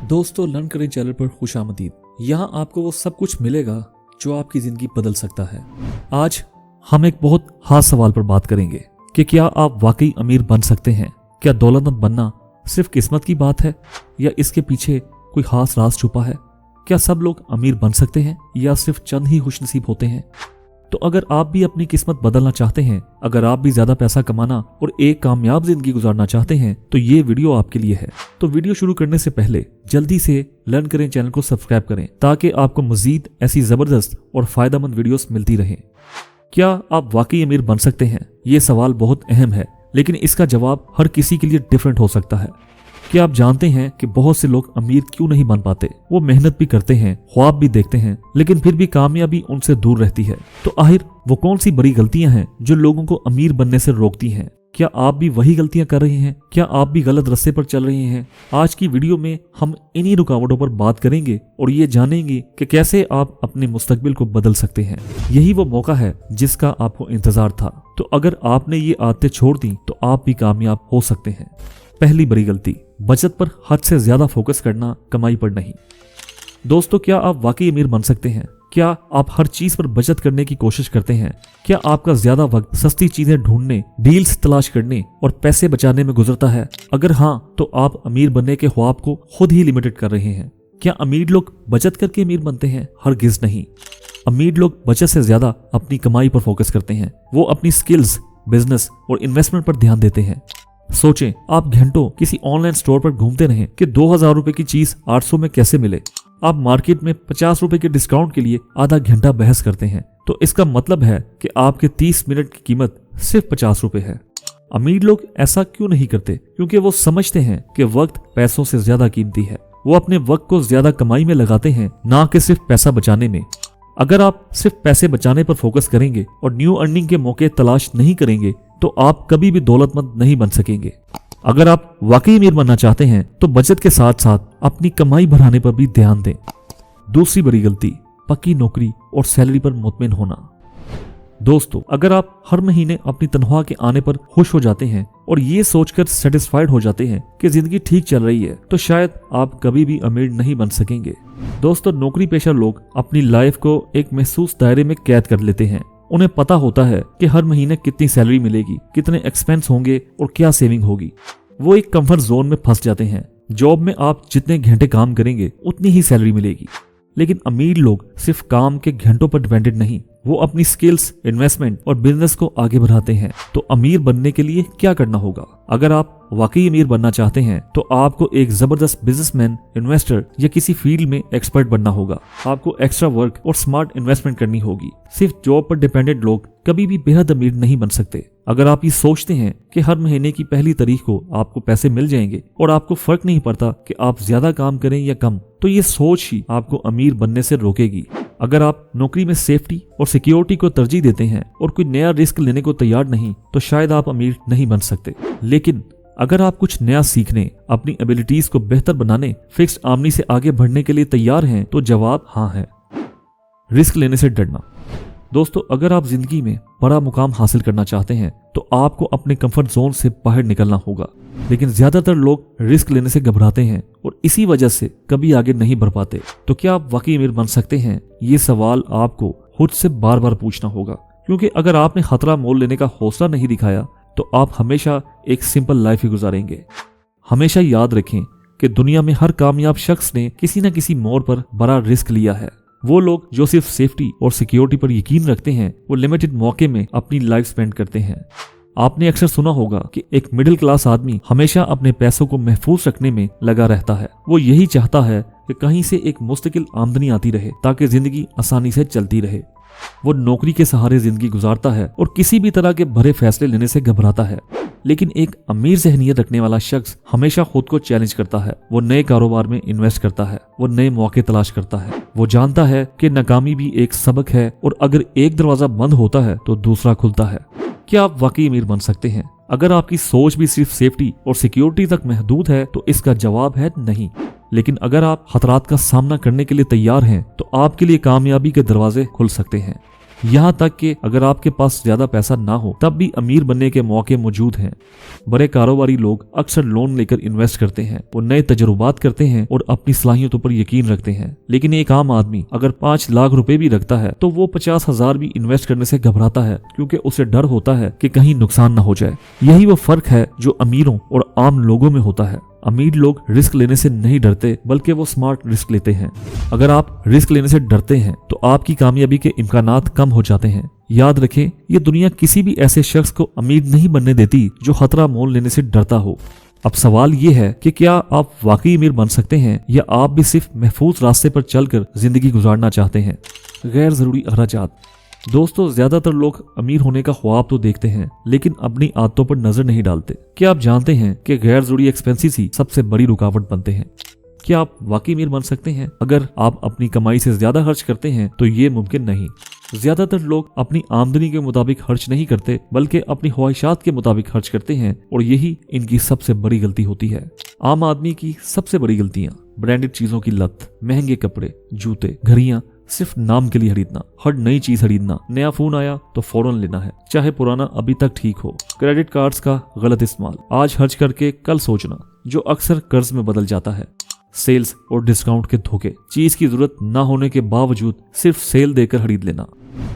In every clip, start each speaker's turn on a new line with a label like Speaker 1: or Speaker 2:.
Speaker 1: दोस्तों, लर्न करें चैनल पर खुशामदीद। यहाँ आपको वो सब कुछ मिलेगा जो आपकी जिंदगी बदल सकता है। आज हम एक बहुत खास सवाल पर बात करेंगे कि क्या आप वाकई अमीर बन सकते हैं। क्या दौलतमंद बनना सिर्फ किस्मत की बात है या इसके पीछे कोई खास राज छुपा है। क्या सब लोग अमीर बन सकते हैं या सिर्फ चंद ही खुशनसीब होते हैं। तो अगर आप भी अपनी किस्मत बदलना चाहते हैं, अगर आप भी ज्यादा पैसा कमाना और एक कामयाब जिंदगी गुजारना चाहते हैं, तो ये वीडियो आपके लिए है। तो वीडियो शुरू करने से पहले जल्दी से लर्न करें चैनल को सब्सक्राइब करें ताकि आपको मजीद ऐसी जबरदस्त और फायदेमंद वीडियोस मिलती रहें। क्या आप वाकई अमीर बन सकते हैं? ये सवाल बहुत अहम है, लेकिन इसका जवाब हर किसी के लिए डिफरेंट हो सकता है। क्या आप जानते हैं कि बहुत से लोग अमीर क्यों नहीं बन पाते? वो मेहनत भी करते हैं, ख्वाब भी देखते हैं, लेकिन फिर भी कामयाबी उनसे दूर रहती है। तो आखिर वो कौन सी बड़ी गलतियां हैं जो लोगों को अमीर बनने से रोकती हैं? क्या आप भी वही गलतियां कर रहे हैं? क्या आप भी गलत रास्ते पर चल रहे हैं? आज की वीडियो में हम इन्हीं रुकावटों पर बात करेंगे और ये जानेंगे कि कैसे आप अपने मुस्तकबिल को बदल सकते हैं। यही वो मौका है जिसका आपको इंतजार था। तो अगर आपने ये आदतें छोड़ दी तो आप भी कामयाब हो सकते हैं। पहली बड़ी गलती, बचत पर हद से ज्यादा फोकस करना, कमाई पर नहीं। दोस्तों, क्या आप वाकई अमीर बन सकते हैं? क्या आप हर चीज पर बचत करने की कोशिश करते हैं? क्या आपका ज्यादा वक्त सस्ती चीजें ढूंढने, डील्स तलाश करने और पैसे बचाने में गुजरता है? अगर हाँ, तो आप अमीर बनने के ख्वाब को खुद ही लिमिटेड कर रहे हैं। क्या अमीर लोग बचत करके अमीर बनते हैं? हरगिज नहीं। अमीर लोग बचत से ज्यादा अपनी कमाई पर फोकस करते हैं। वो अपनी स्किल्स, बिजनेस और इन्वेस्टमेंट पर ध्यान देते हैं। सोचें, आप घंटों किसी ऑनलाइन स्टोर पर घूमते रहें कि 2000 रुपए की चीज 800 में कैसे मिले। आप मार्केट में 50 रुपए के डिस्काउंट के लिए आधा घंटा बहस करते हैं। तो इसका मतलब है कि आपके 30 मिनट की कीमत सिर्फ 50 रुपए है। अमीर लोग ऐसा क्यों नहीं करते? क्योंकि वो समझते हैं कि वक्त पैसों से ज्यादा कीमती है। वो अपने वक्त को ज्यादा कमाई में लगाते हैं, ना कि सिर्फ पैसा बचाने में। अगर आप सिर्फ पैसे बचाने पर फोकस करेंगे और न्यू अर्निंग के मौके तलाश नहीं करेंगे तो आप कभी भी दौलतमंद नहीं बन सकेंगे। अगर आप वाकई अमीर बनना चाहते हैं तो बचत के साथ साथ अपनी कमाई बढ़ाने पर भी ध्यान दें। दूसरी बड़ी गलती, पक्की नौकरी और सैलरी पर मुतमिन होना। दोस्तों, अगर आप हर महीने अपनी तनख्वाह के आने पर खुश हो जाते हैं और ये सोचकर सेटिस्फाइड हो जाते हैं कि जिंदगी ठीक चल रही है, तो शायद आप कभी भी अमीर नहीं बन सकेंगे। दोस्तों, नौकरी पेशा लोग अपनी लाइफ को एक महसूस दायरे में कैद कर लेते हैं। उन्हें पता होता है कि हर महीने कितनी सैलरी मिलेगी, कितने एक्सपेंस होंगे और क्या सेविंग होगी। वो एक कंफर्ट जोन में फंस जाते हैं। जॉब में आप जितने घंटे काम करेंगे उतनी ही सैलरी मिलेगी। लेकिन अमीर लोग सिर्फ काम के घंटों पर डिपेंडेंट नहीं, वो अपनी स्किल्स, इन्वेस्टमेंट और बिजनेस को आगे बढ़ाते हैं। तो अमीर बनने के लिए क्या करना होगा? अगर आप वाकई अमीर बनना चाहते हैं तो आपको एक जबरदस्त बिजनेसमैन, इन्वेस्टर या किसी फील्ड में एक्सपर्ट बनना होगा। आपको एक्स्ट्रा वर्क और स्मार्ट इन्वेस्टमेंट करनी होगी। सिर्फ जॉब पर डिपेंडेंट लोग कभी भी बेहद अमीर नहीं बन सकते। अगर आप ये सोचते हैं कि हर महीने की पहली तारीख को आपको पैसे मिल जाएंगे और आपको फर्क नहीं पड़ता कि आप ज्यादा काम करें या कम, तो ये सोच ही आपको अमीर बनने से रोकेगी। अगर आप नौकरी में सेफ्टी और सिक्योरिटी को तरजीह देते हैं और कोई नया रिस्क लेने को तैयार नहीं, तो शायद आप अमीर नहीं बन सकते। लेकिन अगर आप कुछ नया सीखने, अपनी एबिलिटीज को बेहतर बनाने, फिक्स्ड आमदनी से आगे बढ़ने के लिए तैयार हैं, तो जवाब हाँ है। रिस्क लेने से डरना। दोस्तों, अगर आप जिंदगी में बड़ा मुकाम हासिल करना चाहते हैं तो आपको अपने कंफर्ट जोन से बाहर निकलना होगा। लेकिन ज्यादातर लोग रिस्क लेने से घबराते हैं और इसी वजह से कभी आगे नहीं बढ़ पाते। तो क्या आप वाकई अमीर बन सकते हैं? ये सवाल आपको खुद से बार बार पूछना होगा, क्योंकि अगर आपने खतरा मोल लेने का हौसला नहीं दिखाया तो आप हमेशा एक सिंपल लाइफ ही गुजारेंगे। हमेशा याद रखें कि दुनिया में हर कामयाब शख्स ने किसी न किसी मोड़ पर बड़ा रिस्क लिया है। वो लोग जो सिर्फ सेफ्टी और सिक्योरिटी पर यकीन रखते हैं, वो लिमिटेड मौके में अपनी लाइफ स्पेंड करते हैं। आपने अक्सर सुना होगा कि एक मिडिल क्लास आदमी हमेशा अपने पैसों को महफूज रखने में लगा रहता है। वो यही चाहता है कि कहीं से एक मुस्तकिल आमदनी आती रहे ताकि जिंदगी आसानी से चलती रहे। वो नौकरी के सहारे जिंदगी गुजारता है और किसी भी तरह के बड़े फैसले लेने से घबराता है। लेकिन एक अमीर ज़हनियत रखने वाला शख्स हमेशा खुद को चैलेंज करता है। वो नए कारोबार में इन्वेस्ट करता है, वो नए मौके तलाश करता है। वो जानता है कि नाकामी भी एक सबक है और अगर एक दरवाजा बंद होता है तो दूसरा खुलता है। क्या आप वाकई अमीर बन सकते हैं? अगर आपकी सोच भी सिर्फ सेफ्टी और सिक्योरिटी तक महदूद है तो इसका जवाब है नहीं। लेकिन अगर आप खतरात का सामना करने के लिए तैयार हैं तो आपके लिए कामयाबी के दरवाजे खुल सकते हैं। यहाँ तक कि अगर आपके पास ज्यादा पैसा ना हो तब भी अमीर बनने के मौके मौजूद हैं। बड़े कारोबारी लोग अक्सर लोन लेकर इन्वेस्ट करते हैं, वो नए तजुर्बात करते हैं और अपनी सलाहियतों पर यकीन रखते हैं। लेकिन एक आम आदमी अगर 5 लाख रुपए भी रखता है तो वो 50,000 भी इन्वेस्ट करने से घबराता है, क्योंकि उसे डर होता है कि कहीं नुकसान न हो जाए। यही वो फर्क है जो अमीरों और आम लोगों में होता है। अमीर लोग रिस्क लेने से नहीं डरते, बल्कि वो स्मार्ट रिस्क लेते हैं। अगर आप रिस्क लेने से डरते हैं तो आपकी कामयाबी के इम्कानात कम हो जाते हैं। याद रखें, ये दुनिया किसी भी ऐसे शख्स को अमीर नहीं बनने देती जो खतरा मोल लेने से डरता हो। अब सवाल ये है कि क्या आप वाकई अमीर बन सकते हैं, या आप भी सिर्फ महफूज रास्ते पर चलकर जिंदगी गुजारना चाहते हैं। गैर जरूरी अखराजात। दोस्तों, ज्यादातर लोग अमीर होने का ख्वाब तो देखते हैं, लेकिन अपनी आदतों पर नजर नहीं डालते। क्या आप जानते हैं कि गैर जरूरी एक्सपेंसेस ही सबसे बड़ी रुकावट बनते हैं। क्या आप वाकई अमीर बन सकते हैं अगर आप अपनी कमाई से ज्यादा खर्च करते हैं? तो ये मुमकिन नहीं। ज्यादातर लोग अपनी आमदनी के मुताबिक खर्च नहीं करते, बल्कि अपनी ख्वाहिशात के मुताबिक खर्च करते हैं, और यही इनकी सबसे बड़ी गलती होती है। आम आदमी की सबसे बड़ी गलतियां: ब्रांडेड चीजों की लत, महंगे कपड़े, जूते, घड़ियां सिर्फ नाम के लिए खरीदना, हर नई चीज खरीदना, नया फोन आया तो फौरन लेना है चाहे पुराना अभी तक ठीक हो, क्रेडिट कार्ड्स का गलत इस्तेमाल, आज खर्च करके कल सोचना, जो अक्सर कर्ज में बदल जाता है, सेल्स और डिस्काउंट के धोखे, चीज की जरूरत ना होने के बावजूद सिर्फ सेल देकर खरीद लेना।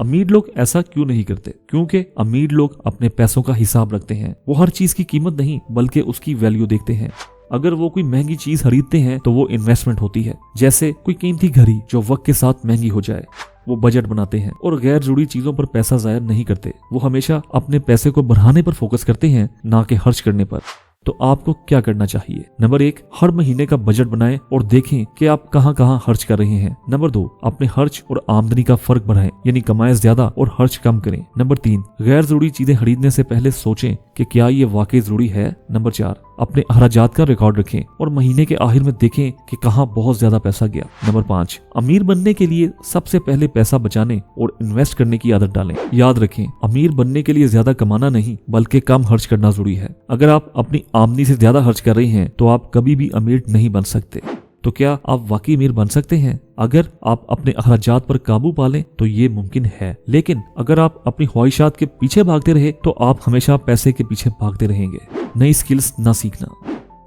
Speaker 1: अमीर लोग ऐसा क्यों नहीं करते? क्योंकि अमीर लोग अपने पैसों का हिसाब रखते हैं। वो हर चीज की कीमत नहीं बल्कि उसकी वैल्यू देखते हैं। अगर वो कोई महंगी चीज खरीदते हैं तो वो इन्वेस्टमेंट होती है, जैसे कोई कीमती घड़ी जो वक्त के साथ महंगी हो जाए। वो बजट बनाते हैं और गैर जरूरी चीजों पर पैसा जाया नहीं करते। वो हमेशा अपने पैसे को बढ़ाने पर फोकस करते हैं, ना कि खर्च करने पर। तो आपको क्या करना चाहिए? नंबर 1, हर महीने का बजट बनाएं और देखें कि आप कहां कहां खर्च कर रहे हैं। नंबर 2, अपने खर्च और आमदनी का फर्क बढ़ाएं, यानी कमाएं ज्यादा और खर्च कम करें। नंबर 3, गैर जरूरी चीजें खरीदने से पहले सोचें कि क्या ये वाकई जरूरी है। नंबर 4, अपने अखराजात का रिकॉर्ड रखें और महीने के आखिर में देखें कि कहां बहुत ज्यादा पैसा गया। नंबर 5, अमीर बनने के लिए सबसे पहले पैसा बचाने और इन्वेस्ट करने की आदत डालें। याद रखें, अमीर बनने के लिए ज्यादा कमाना नहीं बल्कि कम खर्च करना जरूरी है। अगर आप अपनी आमदनी से ज्यादा खर्च कर रहे हैं तो आप कभी भी अमीर नहीं बन सकते। तो क्या आप वाकई अमीर बन सकते हैं? अगर आप अपने अखराजात पर काबू पा लें तो ये मुमकिन है, लेकिन अगर आप अपनी ख्वाहिशात के पीछे भागते रहे तो आप हमेशा पैसे के पीछे भागते रहेंगे। नई स्किल्स ना सीखना।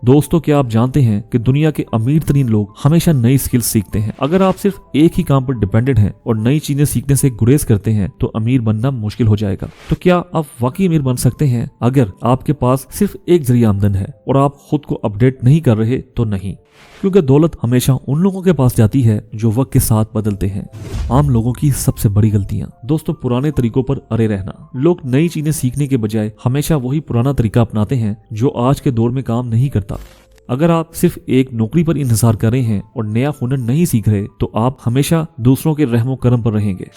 Speaker 1: दोस्तों, क्या आप जानते हैं कि दुनिया के अमीर तरीन लोग हमेशा नई स्किल्स सीखते हैं। अगर आप सिर्फ एक ही काम पर डिपेंडेंट हैं और नई चीजें सीखने से गुरेज करते हैं तो अमीर बनना मुश्किल हो जाएगा। तो क्या आप वाकई अमीर बन सकते हैं अगर आपके पास सिर्फ एक जरिया आमदन है और आप खुद को अपडेट नहीं कर रहे? तो नहीं, क्योंकि दौलत हमेशा उन लोगों के पास जाती है जो वक्त के साथ बदलते हैं। आम लोगों की सबसे बड़ी गलतियां। दोस्तों, पुराने तरीकों पर अड़े रहना। लोग नई चीजें सीखने के बजाय हमेशा वही पुराना तरीका अपनाते हैं जो आज के दौर में काम नहीं करता। अगर आप सिर्फ एक नौकरी पर इंतजार कर रहे हैं और नया हुनर नहीं सीख रहे तो आप हमेशा दूसरों के रहमो करम पर रहेंगे।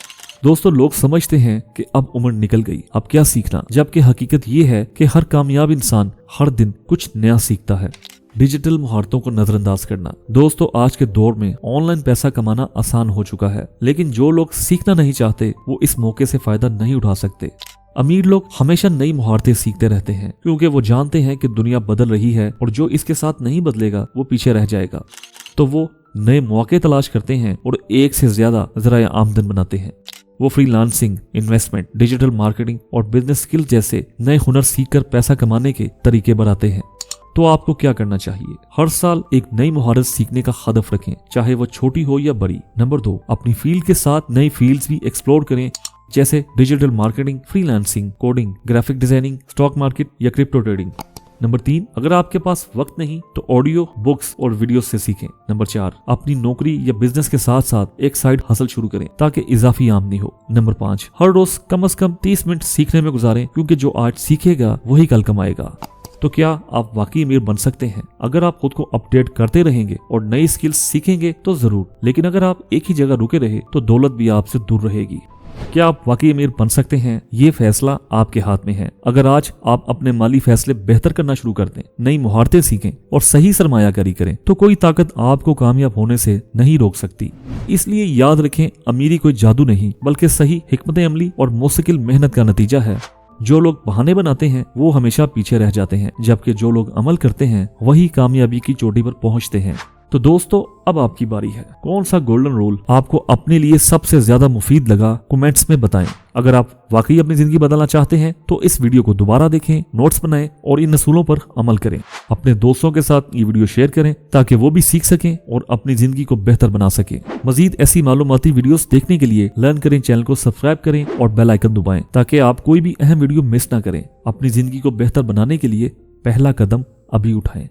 Speaker 1: दोस्तों, लोग समझते हैं कि अब उम्र निकल गई, अब क्या सीखना, जबकि हकीकत ये है कि हर कामयाब इंसान हर दिन कुछ नया सीखता है। डिजिटल महारतों को नजरअंदाज करना। दोस्तों, आज के दौर में ऑनलाइन पैसा कमाना आसान हो चुका है, लेकिन जो लोग सीखना नहीं चाहते वो इस मौके से फायदा नहीं उठा सकते। अमीर लोग हमेशा नई महारतें सीखते रहते हैं, क्योंकि वो जानते हैं कि दुनिया बदल रही है और जो इसके साथ नहीं बदलेगा वो पीछे रह जाएगा। तो वो नए मौके तलाश करते हैं और एक से ज्यादा जराया आमदन बनाते हैं। वो फ्रीलांसिंग, इन्वेस्टमेंट, डिजिटल मार्केटिंग और बिजनेस स्किल जैसे नए हुनर सीखकर पैसा कमाने के तरीके बनाते हैं। तो आपको क्या करना चाहिए? हर साल एक नई महारत सीखने का हदफ रखें, चाहे वो छोटी हो या बड़ी। नंबर 2, अपनी फील्ड के साथ नई फील्ड्स भी एक्सप्लोर करें, जैसे digital marketing, freelancing, coding, graphic designing, stock market या क्रिप्टो ट्रेडिंग। नंबर 3, अगर आपके पास वक्त नहीं तो ऑडियो, बुक्स और वीडियो से सीखें। नंबर 4, अपनी नौकरी या बिजनेस के साथ साथ एक साइड हसल शुरू करें ताकि इजाफी आमदनी हो। नंबर 5, हर रोज कम से कम 30 मिनट सीखने में गुजारें, क्योंकि जो आज सीखेगा वही कल कमाएगा। तो क्या आप वाकई अमीर बन सकते हैं अगर आप खुद को अपडेट करते रहेंगे और नई स्किल्स सीखेंगे? तो जरूर, लेकिन अगर आप एक ही जगह रुके रहे तो दौलत भी आपसे दूर रहेगी। क्या आप वाकई अमीर बन सकते हैं? ये फैसला आपके हाथ में है। अगर आज आप अपने माली फैसले बेहतर करना शुरू कर दें, नई मुहारतें सीखें और सही सरमायाकारी करें तो कोई ताकत आपको कामयाब होने से नहीं रोक सकती। इसलिए याद रखें, अमीरी कोई जादू नहीं बल्कि सही हिकमत अमली और मुस्तकिल मेहनत का नतीजा है। जो लोग बहाने बनाते हैं वो हमेशा पीछे रह जाते हैं, जबकि जो लोग अमल करते हैं वही कामयाबी की चोटी पर पहुंचते हैं। तो दोस्तों अब आपकी बारी है। कौन सा गोल्डन रूल आपको अपने लिए सबसे ज्यादा मुफीद लगा, कमेंट्स में बताएं। अगर आप वाकई अपनी जिंदगी बदलना चाहते हैं तो इस वीडियो को दोबारा देखें, नोट्स बनाएं और इन असूलों पर अमल करें। अपने दोस्तों के साथ ये वीडियो शेयर करें ताकि वो भी सीख सकें और अपनी जिंदगी को बेहतर बना सकें। मजीद ऐसी मालूमाती वीडियोस देखने के लिए लर्न करें चैनल को सब्सक्राइब करें और बेल आइकन दबाएं ताकि आप कोई भी अहम वीडियो मिस ना करें। अपनी जिंदगी को बेहतर बनाने के लिए पहला कदम अभी उठाएं।